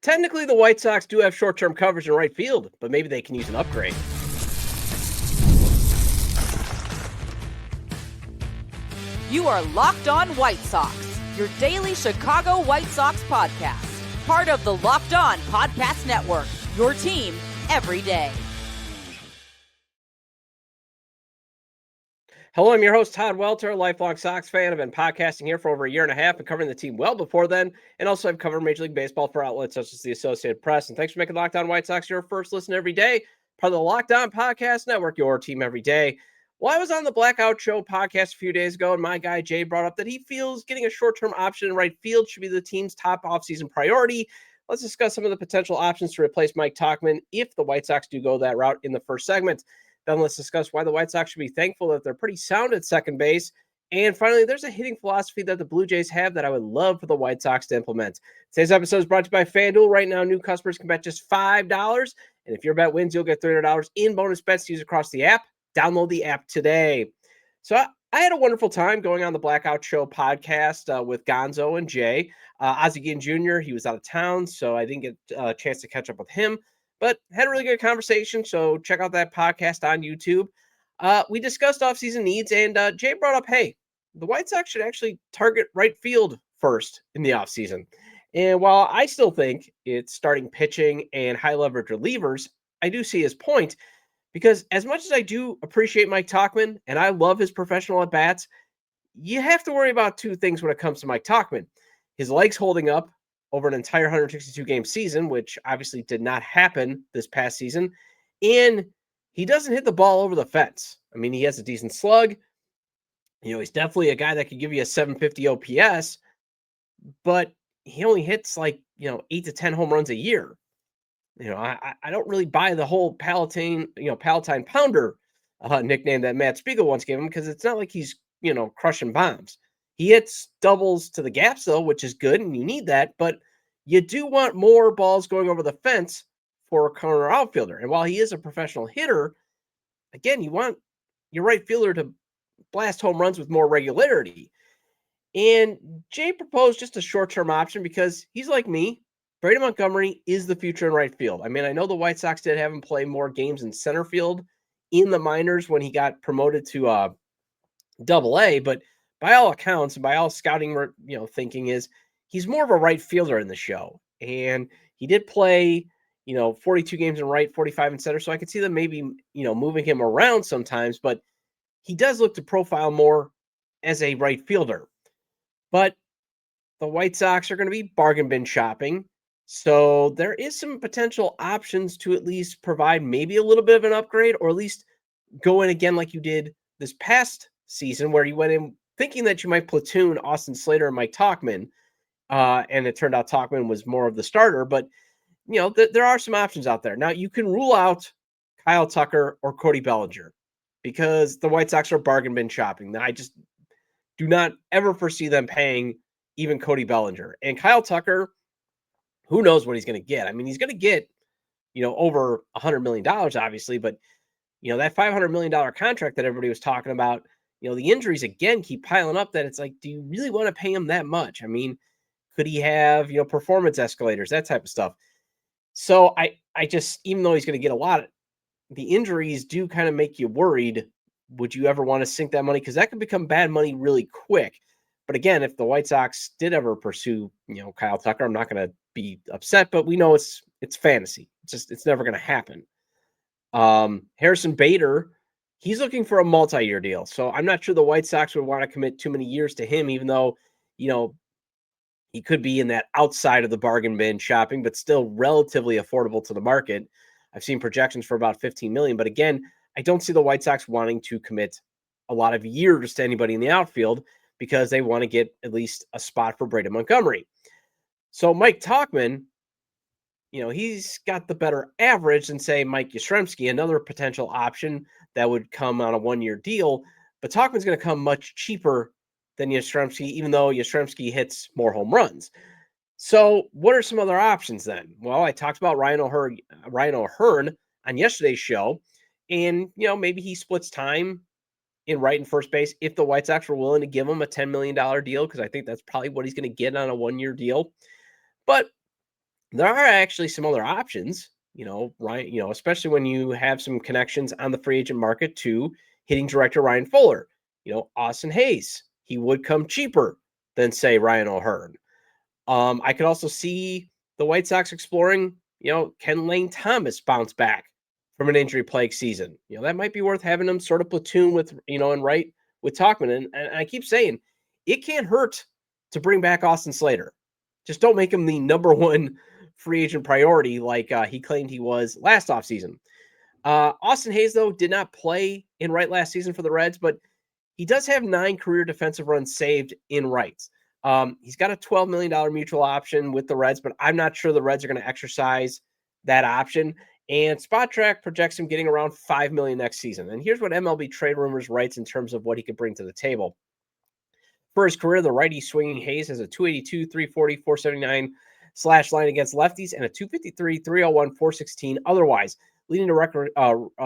Technically, the White Sox do have short-term coverage in right field, but maybe they can use an upgrade. You are Locked On White Sox, your daily Chicago White Sox podcast. Part of the Locked On Podcast Network, your team every day. Hello, I'm your host, Todd Welter, a lifelong Sox fan. I've been podcasting here for over a year and a half and covering the team well before then. And also I've covered Major League Baseball for outlets such as the Associated Press. And thanks for making Locked On White Sox your first listen every day. Part of the Locked On Podcast Network, your team every day. Well, I was on the Blackout Show podcast a few days ago, and my guy Jay brought up that he feels getting a short-term option in right field should be the team's top offseason priority. Let's discuss some of the potential options to replace Mike Tauchman if the White Sox do go that route in the first segment. Then let's discuss why the White Sox should be thankful that they're pretty sound at second base. And finally, there's a hitting philosophy that the Blue Jays have that I would love for the White Sox to implement. Today's episode is brought to you by FanDuel. Right now, new customers can bet just $5. And if your bet wins, you'll get $300 in bonus bets to use across the app. Download the app today. So I had a wonderful time going on the Blackout Show podcast with Gonzo and Jay. Ozzie Guillen Jr., he was out of town, so I didn't get a chance to catch up with him. But had a really good conversation, so check out that podcast on YouTube. We discussed offseason needs, and Jay brought up, hey, the White Sox should actually target right field first in the offseason. And while I still think it's starting pitching and high-leverage relievers, I do see his point, because as much as I do appreciate Mike Tauchman, and I love his professional at-bats, you have to worry about two things when it comes to Mike Tauchman. His legs holding up over an entire 162-game season, which obviously did not happen this past season. And he doesn't hit the ball over the fence. I mean, he has a decent slug. You know, he's definitely a guy that could give you a 750 OPS, but he only hits 8 to 10 home runs a year. You know, I don't really buy the whole Palatine Pounder nickname that Matt Spiegel once gave him, because it's not like he's, crushing bombs. He hits doubles to the gaps, though, which is good, and you need that. But you do want more balls going over the fence for a corner outfielder. And while he is a professional hitter, again, you want your right fielder to blast home runs with more regularity. And Jay proposed just a short-term option because he's like me. Brady Montgomery is the future in right field. I mean, I know the White Sox did have him play more games in center field in the minors when he got promoted to Double-A, but by all accounts and by all scouting, thinking is he's more of a right fielder in the show. And he did play, 42 games in right, 45 in center. So I could see them maybe, moving him around sometimes, but he does look to profile more as a right fielder. But the White Sox are going to be bargain bin shopping. So there is some potential options to at least provide maybe a little bit of an upgrade, or at least go in again like you did this past season, where you went in thinking that you might platoon Austin Slater and Mike Tauchman, and it turned out Tauchman was more of the starter. But, there are some options out there. Now, you can rule out Kyle Tucker or Cody Bellinger because the White Sox are bargain bin shopping. I just do not ever foresee them paying even Cody Bellinger. And Kyle Tucker, who knows what he's going to get? I mean, he's going to get, over $100 million, obviously, but, that $500 million contract that everybody was talking about, the injuries again keep piling up, that it's like, do you really want to pay him that much? I mean, could he have, performance escalators, that type of stuff? So I just, even though he's going to get a lot, the injuries do kind of make you worried. Would you ever want to sink that money? Because that could become bad money really quick. But again, if the White Sox did ever pursue, Kyle Tucker, I'm not going to be upset, but we know it's fantasy. It's never going to happen. Harrison Bader, he's looking for a multi-year deal. So I'm not sure the White Sox would want to commit too many years to him, even though, he could be in that outside of the bargain bin shopping, but still relatively affordable to the market. I've seen projections for about $15 million. But again, I don't see the White Sox wanting to commit a lot of years to anybody in the outfield because they want to get at least a spot for Brady Montgomery. So Mike Tauchman, he's got the better average than, say, Mike Yastrzemski, another potential option that would come on a one-year deal. But Tauchman's going to come much cheaper than Yastrzemski, even though Yastrzemski hits more home runs. So what are some other options then? Well, I talked about Ryan O'Hearn on yesterday's show, and, maybe he splits time in right and first base if the White Sox were willing to give him a $10 million deal, because I think that's probably what he's going to get on a one-year deal. But There are actually some other options, Ryan, especially when you have some connections on the free agent market to hitting director Ryan Fuller, Austin Hayes. He would come cheaper than, say, Ryan O'Hearn. I could also see the White Sox exploring, can Lane Thomas bounce back from an injury plagued season? That might be worth having him sort of platoon with, and right with Tauchman. And I keep saying it can't hurt to bring back Austin Slater. Just don't make him the number one free agent priority like he claimed he was last offseason. Austin Hayes, though, did not play in right last season for the Reds, but he does have 9 career defensive runs saved in rights. He's got a $12 million mutual option with the Reds, but I'm not sure the Reds are going to exercise that option. And Spot Track projects him getting around $5 million next season. And here's what MLB Trade Rumors writes in terms of what he could bring to the table. For his career, the righty swinging Hayes has a 282, 340, 479 slash line against lefties and a 253, 301, 416 otherwise, leading to record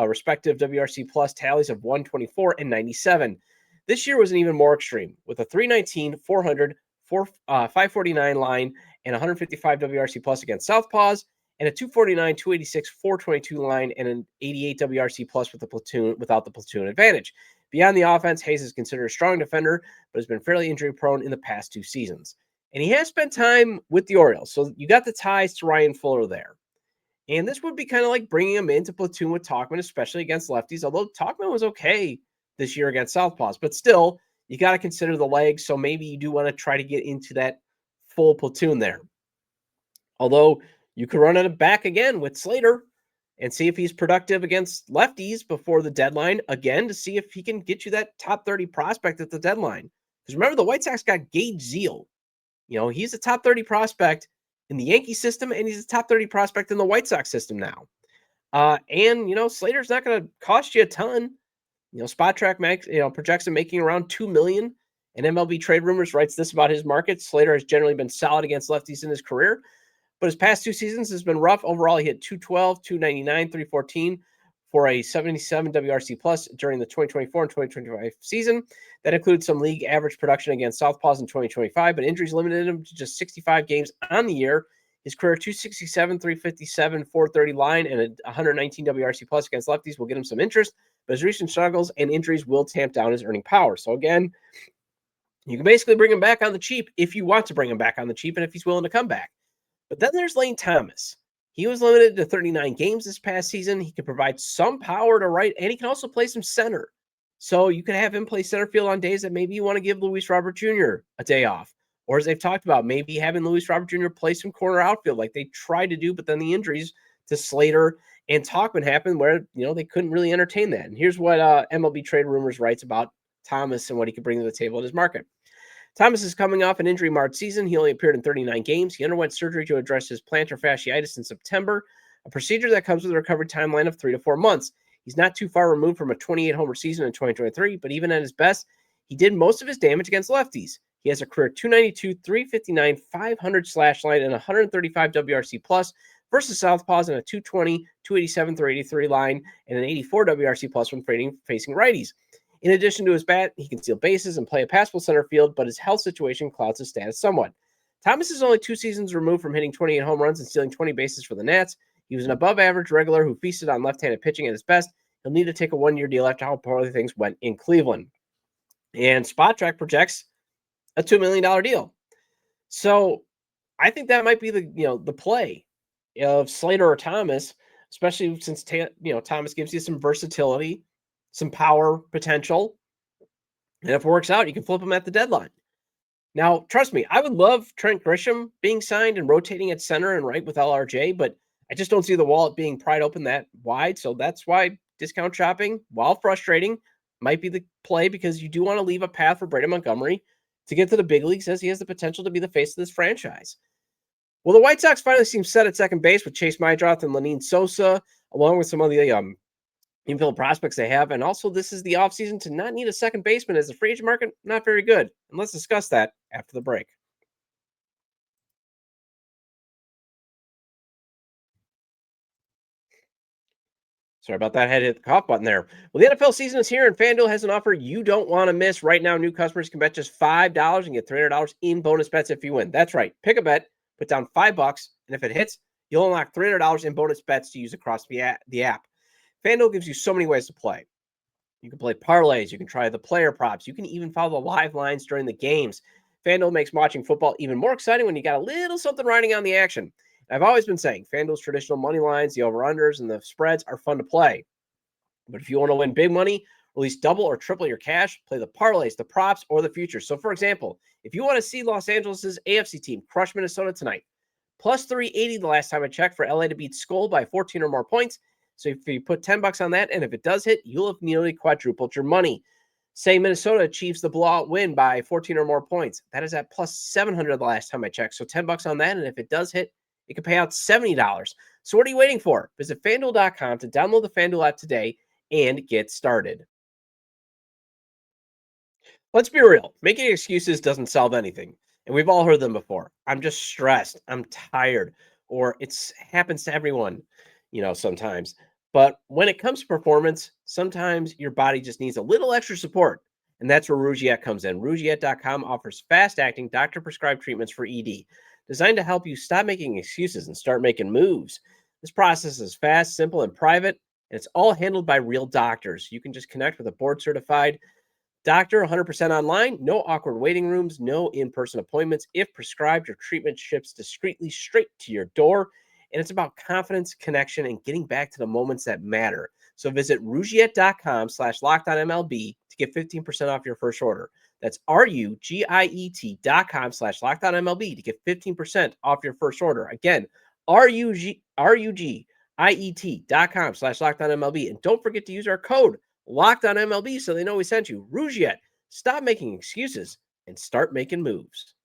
respective WRC plus tallies of 124 and 97. This year was an even more extreme, with a 319, 400, 549 line and 155 WRC plus against southpaws, and a 249, 286, 422 line and an 88 WRC plus with the platoon without the platoon advantage. Beyond the offense, Hayes is considered a strong defender, but has been fairly injury prone in the past 2 seasons. And he has spent time with the Orioles, so you got the ties to Ryan Fuller there. And this would be kind of like bringing him into platoon with Tauchman, especially against lefties, although Tauchman was okay this year against southpaws. But still, you got to consider the legs, so maybe you do want to try to get into that full platoon there. Although you could run it back again with Slater and see if he's productive against lefties before the deadline, again, to see if he can get you that top 30 prospect at the deadline. Because remember, the White Sox got Gage Zeal. He's a top 30 prospect in the Yankee system, and he's a top 30 prospect in the White Sox system now. And Slater's not going to cost you a ton. Spot Track projects him making around $2 million. And MLB Trade Rumors writes this about his market. Slater has generally been solid against lefties in his career, but his past 2 seasons has been rough. Overall, he hit 212, 299, 314 for a 77 WRC plus during the 2024 and 2025 season. That includes some league average production against southpaws in 2025, but injuries limited him to just 65 games on the year. His career 267, 357, 430 line and a 119 WRC plus against lefties will get him some interest, but his recent struggles and injuries will tamp down his earning power. So again, you can basically bring him back on the cheap if you want to bring him back on the cheap and if he's willing to come back. But then there's Lane Thomas. He was limited to 39 games this past season. He can provide some power to right, and he can also play some center. So you can have him play center field on days that maybe you want to give Luis Robert Jr. a day off. Or as they've talked about, maybe having Luis Robert Jr. play some corner outfield like they tried to do, but then the injuries to Slater and Tauchman happened where, they couldn't really entertain that. And here's what MLB Trade Rumors writes about Thomas and what he could bring to the table in his market. Thomas is coming off an injury-marred season. He only appeared in 39 games. He underwent surgery to address his plantar fasciitis in September, a procedure that comes with a recovery timeline of 3 to 4 months. He's not too far removed from a 28-homer season in 2023, but even at his best, he did most of his damage against lefties. He has a career 292, 359, 500 slash line, and 135 WRC plus versus southpaws and a 220, 287, 383 line, and an 84 WRC plus when facing righties. In addition to his bat, he can steal bases and play a passable center field, but his health situation clouds his status somewhat. Thomas is only 2 seasons removed from hitting 28 home runs and stealing 20 bases for the Nats. He was an above-average regular who feasted on left-handed pitching at his best. He'll need to take a 1-year deal after how poorly things went in Cleveland. And Spot Track projects a $2 million deal. So I think that might be the play of Slater or Thomas, especially since Thomas gives you some versatility, some power potential. And if it works out, you can flip him at the deadline. Now, trust me, I would love Trent Grisham being signed and rotating at center and right with LRJ, but I just don't see the wallet being pried open that wide. So that's why discount shopping, while frustrating, might be the play, because you do want to leave a path for Brady Montgomery to get to the big leagues, as he has the potential to be the face of this franchise. Well, the White Sox finally seem set at second base with Chase Meidroth and Lenyn Sosa, along with some of the infield prospects they have. And also, this is the offseason to not need a second baseman, as the free agent market not very good. And let's discuss that after the break. Sorry about that. I had to hit the cough button there. Well, the NFL season is here, and FanDuel has an offer you don't want to miss. Right now, new customers can bet just $5 and get $300 in bonus bets if you win. That's right. Pick a bet, Put down $5, and if it hits, you'll unlock $300 in bonus bets to use across the app. FanDuel gives you so many ways to play. You can play parlays. You can try the player props. You can even follow the live lines during the games. FanDuel makes watching football even more exciting when you got a little something riding on the action. I've always been saying FanDuel's traditional money lines, the over-unders, and the spreads are fun to play. But if you want to win big money, or at least double or triple your cash, play the parlays, the props, or the futures. So, for example, if you want to see Los Angeles' AFC team crush Minnesota tonight, plus 380 the last time I checked for LA to beat Skull by 14 or more points. So if you put $10 on that, and if it does hit, you'll have nearly quadrupled your money. Say Minnesota achieves the blowout win by 14 or more points. That is at plus 700 the last time I checked. So $10 on that, and if it does hit, it can pay out $70. So what are you waiting for? Visit FanDuel.com to download the FanDuel app today and get started. Let's be real. Making excuses doesn't solve anything. And we've all heard them before. I'm just stressed. I'm tired. Or it happens to everyone, sometimes. But when it comes to performance, sometimes your body just needs a little extra support. And that's where Rugiet comes in. Rugiet.com offers fast-acting, doctor-prescribed treatments for ED, designed to help you stop making excuses and start making moves. This process is fast, simple, and private, and it's all handled by real doctors. You can just connect with a board-certified doctor 100% online, no awkward waiting rooms, no in-person appointments. If prescribed, your treatment ships discreetly straight to your door. And it's about confidence, connection, and getting back to the moments that matter. So visit Rugiet.com/LockedOnMLB to get 15% off your first order. That's RUGIET.com/LockedOnMLB to get 15% off your first order. Again, RUGIET.com/LockedOnMLB. And don't forget to use our code LockedOnMLB so they know we sent you. Rugiet, stop making excuses and start making moves.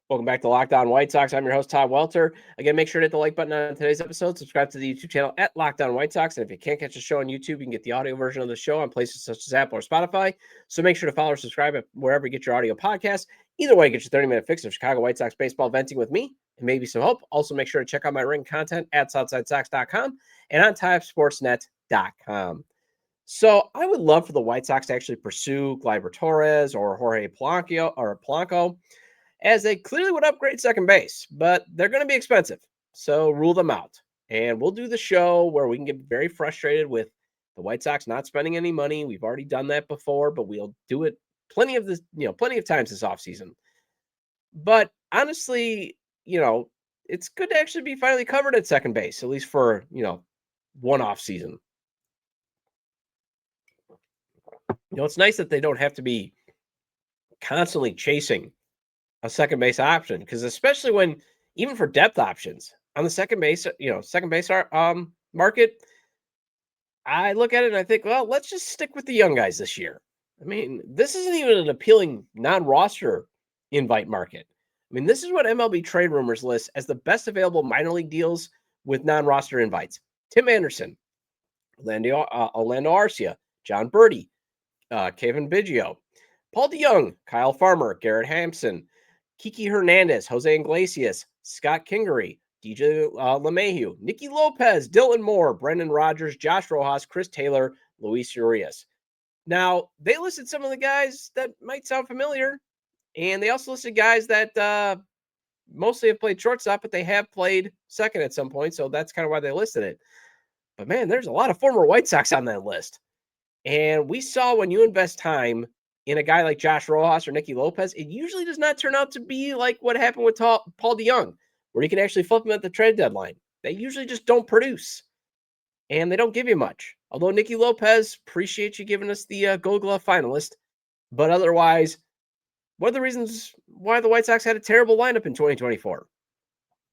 Welcome back to Locked On White Sox. I'm your host, Todd Welter. Again, make sure to hit the like button on today's episode. Subscribe to the YouTube channel at Locked On White Sox. And if you can't catch the show on YouTube, you can get the audio version of the show on places such as Apple or Spotify. So make sure to follow or subscribe wherever you get your audio podcasts. Either way, get your 30-minute fix of Chicago White Sox baseball venting with me and maybe some hope. Also, make sure to check out my written content at SouthsideSox.com and on TimeSportsNet.com. So I would love for the White Sox to actually pursue Gleyber Torres or Jorge Polanco, as they clearly would upgrade second base, but they're going to be expensive. So rule them out. And we'll do the show where we can get very frustrated with the White Sox not spending any money. We've already done that before, but we'll do it plenty of times this offseason. But honestly, it's good to actually be finally covered at second base, at least for, one off season. It's nice that they don't have to be constantly chasing a second base option, because especially when, even for depth options on the second base market, I look at it and I think, well, let's just stick with the young guys this year. I mean, this isn't even an appealing non-roster invite market. I mean, this is what MLB Trade Rumors lists as the best available minor league deals with non-roster invites. Tim Anderson, Orlando Arcia, John Birdie, Kevin Biggio, Paul DeYoung, Kyle Farmer, Garrett Hampson, Kiki Hernandez, Jose Iglesias, Scott Kingery, DJ LeMahieu, Nicky Lopez, Dylan Moore, Brendan Rodgers, Josh Rojas, Chris Taylor, Luis Urias. Now, they listed some of the guys that might sound familiar, and they also listed guys that mostly have played shortstop, but they have played second at some point, so that's kind of why they listed it. But man, there's a lot of former White Sox on that list. And we saw when you invest time in a guy like Josh Rojas or Nicky Lopez, it usually does not turn out to be like what happened with Paul DeYoung, where you can actually flip them at the trade deadline. They usually just don't produce, and they don't give you much. Although Nicky Lopez, appreciate you giving us the Gold Glove finalist, but otherwise, what are the reasons why the White Sox had a terrible lineup in 2024?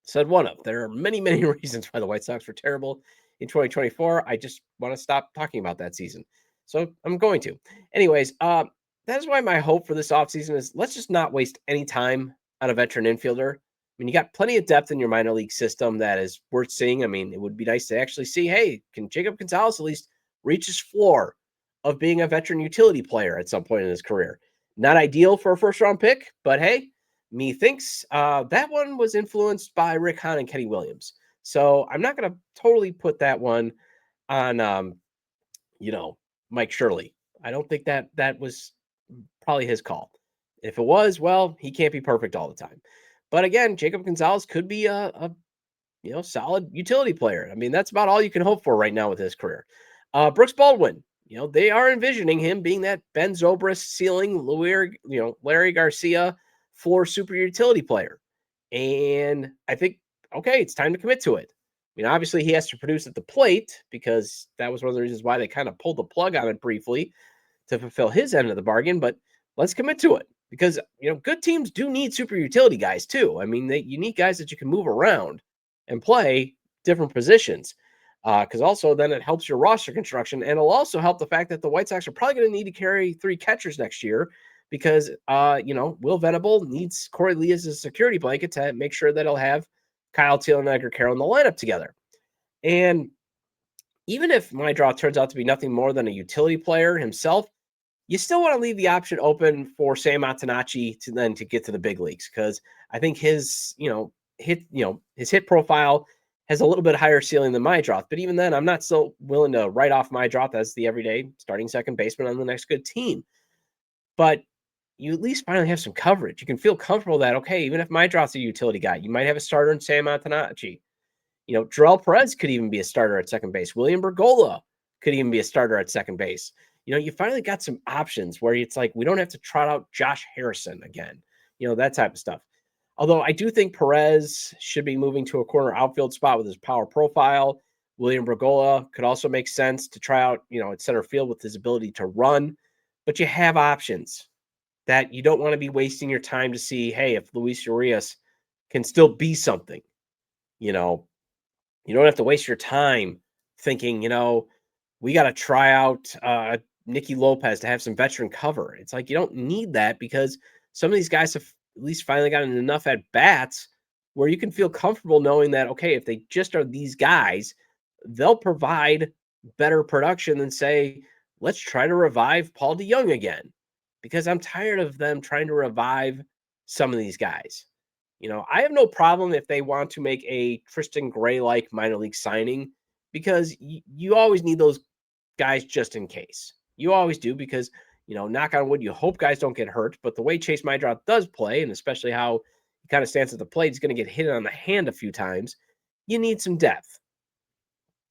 Said one of. There are many, many reasons why the White Sox were terrible in 2024. I just want to stop talking about that season, so I'm going to. Anyways, that is why my hope for this offseason is let's just not waste any time on a veteran infielder. I mean, you got plenty of depth in your minor league system that is worth seeing. I mean, it would be nice to actually see, hey, can Jacob Gonzalez at least reach his floor of being a veteran utility player at some point in his career? Not ideal for a first-round pick, but hey, methinks that one was influenced by Rick Hahn and Kenny Williams. So I'm not going to totally put that one on, Mike Shirley. I don't think that was probably his call. If it was, well, he can't be perfect all the time. But again, Jacob Gonzalez could be a solid utility player. I mean, that's about all you can hope for right now with his career. Brooks Baldwin, they are envisioning him being that Ben Zobrist ceiling, Larry Garcia floor super utility player. And I think, okay, it's time to commit to it. I mean, obviously he has to produce at the plate because that was one of the reasons why they kind of pulled the plug on it briefly to fulfill his end of the bargain, but let's commit to it because, good teams do need super utility guys too. I mean, you need guys that you can move around and play different positions. Because also then it helps your roster construction, and it'll also help the fact that the White Sox are probably going to need to carry 3 catchers next year because, Will Venable needs Corey Lee as a security blanket to make sure that he'll have Kyle Teel and Edgar Carroll in the lineup together. And even if Meidroth turns out to be nothing more than a utility player himself, you still want to leave the option open for Sam Antonacci to get to the big leagues because I think his hit profile has a little bit higher ceiling than Meidroth. But even then, I'm not so willing to write off Meidroth as the everyday starting second baseman on the next good team. But you at least finally have some coverage. You can feel comfortable that, okay, even if Meidroth's a utility guy, you might have a starter in Sam Antonacci. Jarrell Perez could even be a starter at second base. William Bergolla could even be a starter at second base. You finally got some options where it's like we don't have to trot out Josh Harrison again, that type of stuff. Although I do think Perez should be moving to a corner outfield spot with his power profile. William Bergolla could also make sense to try out, at center field with his ability to run. But you have options that you don't want to be wasting your time to see, hey, if Luis Urias can still be something, you don't have to waste your time thinking, we got to try out Nicky Lopez to have some veteran cover. It's like you don't need that because some of these guys have at least finally gotten enough at bats where you can feel comfortable knowing that, okay, if they just are these guys, they'll provide better production than say, let's try to revive Paul DeJong again, because I'm tired of them trying to revive some of these guys. I have no problem if they want to make a Tristan Gray-like minor league signing because you always need those guys just in case. You always do because, knock on wood, you hope guys don't get hurt. But the way Chase Meidroth does play, and especially how he kind of stands at the plate, he's going to get hit on the hand a few times. You need some depth.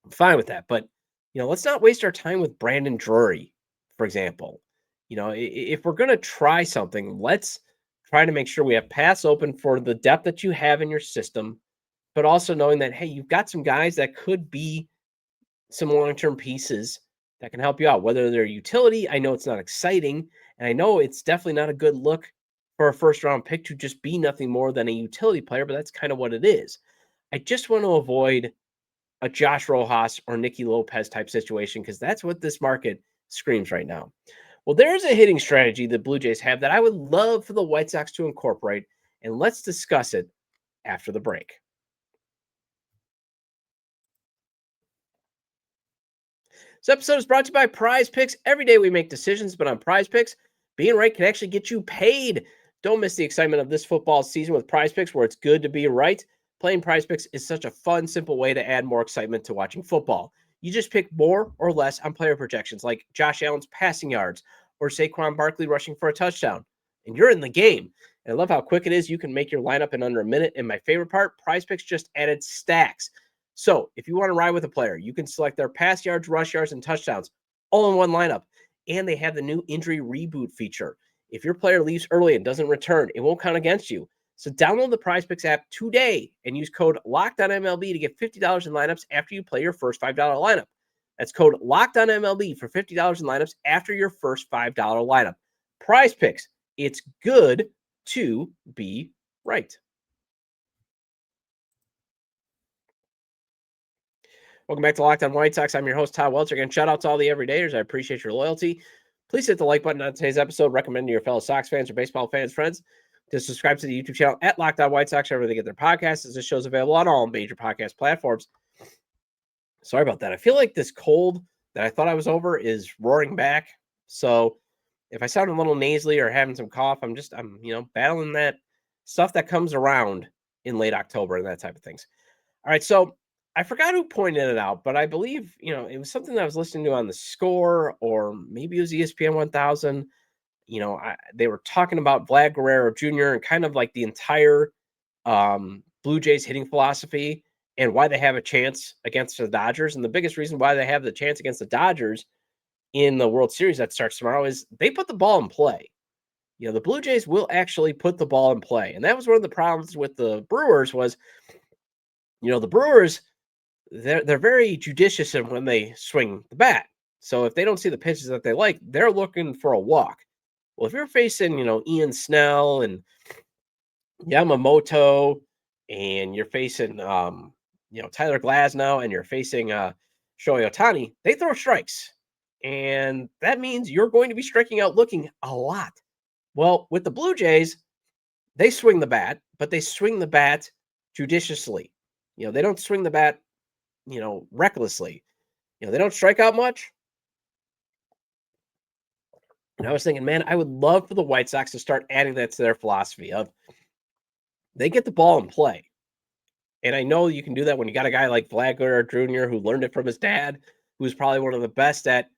I'm fine with that. But, let's not waste our time with Brandon Drury, for example. If we're going to try something, let's try to make sure we have paths open for the depth that you have in your system, but also knowing that, hey, you've got some guys that could be some long-term pieces that can help you out, whether they're utility. I know it's not exciting, and I know it's definitely not a good look for a first-round pick to just be nothing more than a utility player, but that's kind of what it is. I just want to avoid a Josh Rojas or Nicky Lopez type situation because that's what this market screams right now. Well, there's a hitting strategy the Blue Jays have that I would love for the White Sox to incorporate, and let's discuss it after the break. This episode is brought to you by PrizePicks. Every day we make decisions, but on PrizePicks, being right can actually get you paid. Don't miss the excitement of this football season with PrizePicks, where it's good to be right. Playing PrizePicks is such a fun, simple way to add more excitement to watching football. You just pick more or less on player projections like Josh Allen's passing yards or Saquon Barkley rushing for a touchdown, and you're in the game. And I love how quick it is. You can make your lineup in under a minute. And my favorite part, PrizePicks just added stacks. So if you want to ride with a player, you can select their pass yards, rush yards, and touchdowns all in one lineup. And they have the new injury reboot feature. If your player leaves early and doesn't return, it won't count against you. So download the PrizePicks app today and use code LOCKEDONMLB to get $50 in lineups after you play your first $5 lineup. That's code LOCKEDONMLB for $50 in lineups after your first $5 lineup. PrizePicks, it's good to be right. Welcome back to Locked On White Sox. I'm your host, Todd Welter. Again, shout out to all the everydayers. I appreciate your loyalty. Please hit the like button on today's episode. Recommend to your fellow Sox fans or baseball fans, friends, to subscribe to the YouTube channel at Locked On White Sox, wherever they get their podcasts, as this show's available on all major podcast platforms. Sorry about that. I feel like this cold that I thought I was over is roaring back. So if I sound a little nasally or having some cough, I'm battling that stuff that comes around in late October and that type of things. All right. So I forgot who pointed it out, but I believe, it was something that I was listening to on The Score, or maybe it was ESPN 1000. they were talking about Vlad Guerrero Jr. and kind of like the entire Blue Jays hitting philosophy and why they have a chance against the Dodgers. And the biggest reason why they have the chance against the Dodgers in the World Series that starts tomorrow is they put the ball in play. The Blue Jays will actually put the ball in play. And that was one of the problems with the Brewers was, the Brewers, they're very judicious in when they swing the bat. So if they don't see the pitches that they like, they're looking for a walk. Well, if you're facing, Ian Snell and Yamamoto, and you're facing, Tyler Glasnow, and you're facing Shohei Ohtani, they throw strikes. And that means you're going to be striking out looking a lot. Well, with the Blue Jays, they swing the bat, but they swing the bat judiciously. They don't swing the bat, recklessly. They don't strike out much. And I was thinking, man, I would love for the White Sox to start adding that to their philosophy of they get the ball in play. And I know you can do that when you got a guy like Vlad Guerrero Jr. who learned it from his dad, who's probably one of the best at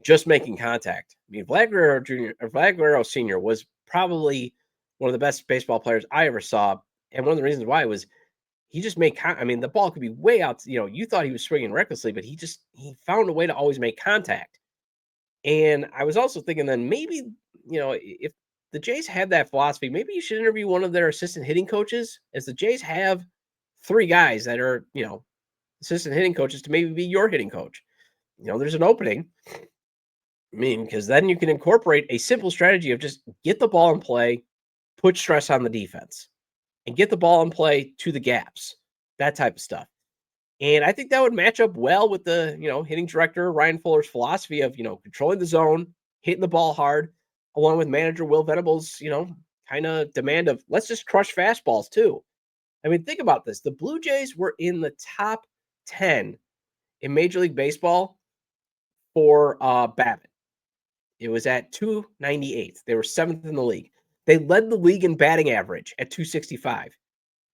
just making contact. I mean, Vlad Guerrero Sr. was probably one of the best baseball players I ever saw. And one of the reasons why was he just made the ball could be way out. You thought he was swinging recklessly, but he found a way to always make contact. And I was also thinking then maybe, if the Jays had that philosophy, maybe you should interview one of their assistant hitting coaches, as the Jays have 3 guys that are, assistant hitting coaches to maybe be your hitting coach. There's an opening. Because then you can incorporate a simple strategy of just get the ball in play, put stress on the defense, and get the ball in play to the gaps, that type of stuff. And I think that would match up well with the, hitting director Ryan Fuller's philosophy of, controlling the zone, hitting the ball hard, along with manager Will Venable's, kind of demand of let's just crush fastballs too. I mean, think about this. The Blue Jays were in the top 10 in Major League Baseball for BABIP. It was at 298. They were 7th in the league. They led the league in batting average at 265.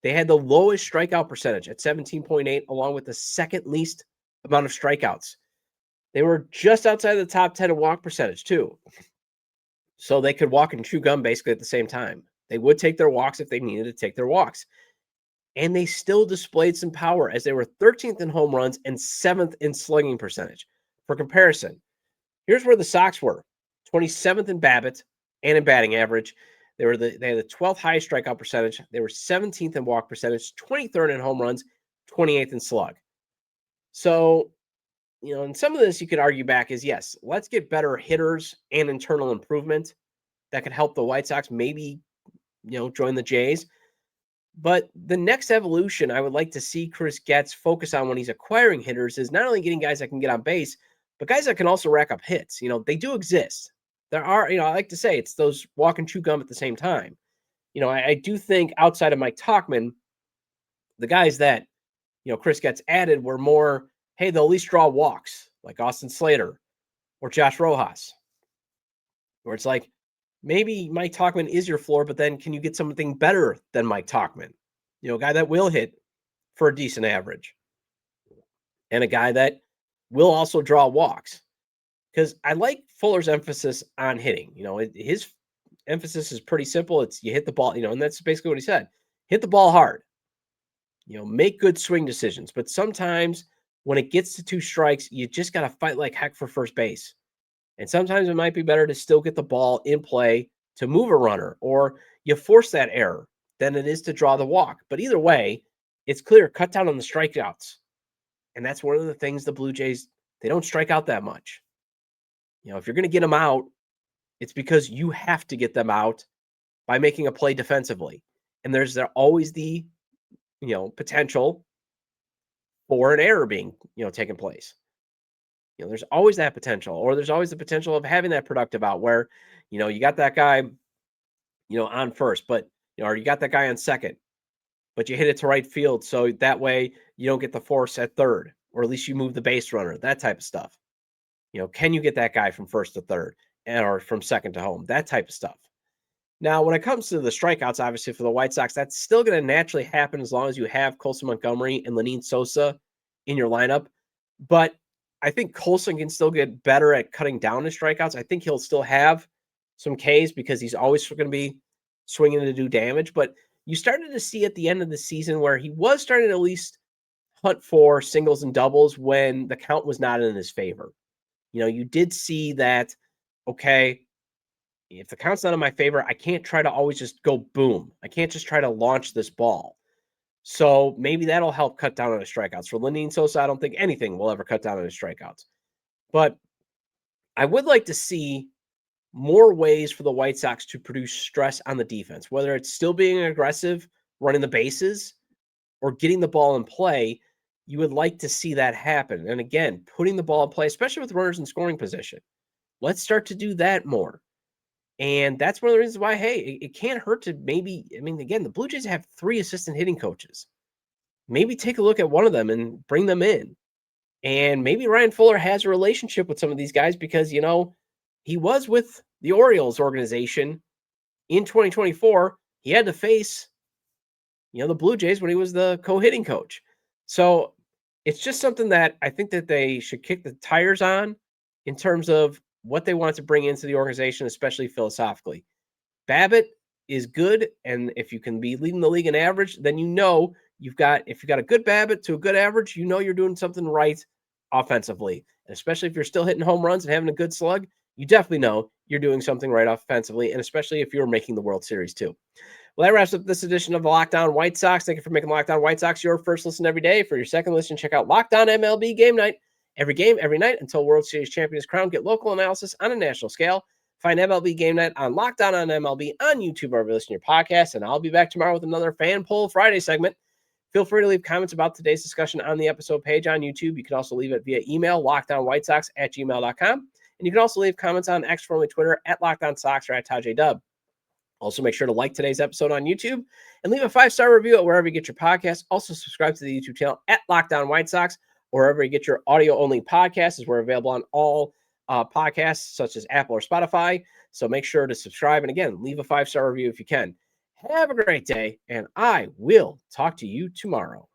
They had the lowest strikeout percentage at 17.8, along with the second least amount of strikeouts. They were just outside the top 10 in walk percentage, too. So they could walk and chew gum basically at the same time. They would take their walks if they needed to take their walks. And they still displayed some power as they were 13th in home runs and 7th in slugging percentage. For comparison, here's where the Sox were. 27th in BABIP and in batting average. They had the 12th highest strikeout percentage. They were 17th in walk percentage, 23rd in home runs, 28th in slug. So, and some of this you could argue back is, yes, let's get better hitters and internal improvement that could help the White Sox maybe, join the Jays. But the next evolution I would like to see Chris Getz focus on when he's acquiring hitters is not only getting guys that can get on base, but guys that can also rack up hits. They do exist. There are, I like to say it's those walk and chew gum at the same time. I do think outside of Mike Tauchman, the guys that, Chris Getz added were more, hey, they'll at least draw walks like Austin Slater or Josh Rojas, where it's like, maybe Mike Tauchman is your floor, but then can you get something better than Mike Tauchman? A guy that will hit for a decent average and a guy that will also draw walks. Because I like Fuller's emphasis on hitting. His emphasis is pretty simple. It's you hit the ball, and that's basically what he said. Hit the ball hard. Make good swing decisions. But sometimes when it gets to 2 strikes, you just got to fight like heck for first base. And sometimes it might be better to still get the ball in play to move a runner, or you force that error than it is to draw the walk. But either way, it's clear, cut down on the strikeouts. And that's one of the things the Blue Jays, they don't strike out that much. If you're going to get them out, it's because you have to get them out by making a play defensively. And there's always the, potential for an error being, taking place. There's always that potential, or there's always the potential of having that productive out where, you got that guy, on first, but, or you got that guy on second, but you hit it to right field. So that way you don't get the force at third, or at least you move the base runner, that type of stuff. Can you get that guy from first to third or from second to home? That type of stuff. Now, when it comes to the strikeouts, obviously for the White Sox, that's still going to naturally happen as long as you have Colson Montgomery and Lenyn Sosa in your lineup. But I think Colson can still get better at cutting down his strikeouts. I think he'll still have some Ks because he's always going to be swinging to do damage. But you started to see at the end of the season where he was starting to at least hunt for singles and doubles when the count was not in his favor. You did see that, okay, if the count's not in my favor, I can't try to always just go boom. I can't just try to launch this ball. So maybe that'll help cut down on his strikeouts. For Lenyn Sosa, I don't think anything will ever cut down on his strikeouts. But I would like to see more ways for the White Sox to produce stress on the defense, whether it's still being aggressive, running the bases, or getting the ball in play. You would like to see that happen. And again, putting the ball in play, especially with runners in scoring position. Let's start to do that more. And that's one of the reasons why, hey, it can't hurt to maybe, again, the Blue Jays have 3 assistant hitting coaches. Maybe take a look at one of them and bring them in. And maybe Ryan Fuller has a relationship with some of these guys because, he was with the Orioles organization in 2024. He had to face, the Blue Jays when he was the co-hitting coach. So it's just something that I think that they should kick the tires on in terms of what they want to bring into the organization, especially philosophically. Babbitt is good, and if you can be leading the league in average, then if you've got a good Babbitt to a good average, you're doing something right offensively. And especially if you're still hitting home runs and having a good slug, you definitely know you're doing something right offensively, and especially if you're making the World Series too. Well, that wraps up this edition of the Locked On White Sox. Thank you for making Locked On White Sox your first listen every day. For your second listen, check out Locked On MLB Game Night. Every game, every night until World Series champion is crowned. Get local analysis on a national scale. Find MLB Game Night on Locked On MLB on YouTube or listen to your podcast. And I'll be back tomorrow with another Fan Poll Friday segment. Feel free to leave comments about today's discussion on the episode page on YouTube. You can also leave it via email, lockedonwhitesox@gmail.com. And you can also leave comments on X, formerly Twitter, @LockedOnSox or @TajDub. Also, make sure to like today's episode on YouTube and leave a 5-star review at wherever you get your podcasts. Also, subscribe to the YouTube channel @LockedOnWhiteSox, or wherever you get your audio-only podcasts, as we're available on all podcasts, such as Apple or Spotify. So make sure to subscribe. And again, leave a 5-star review if you can. Have a great day, and I will talk to you tomorrow.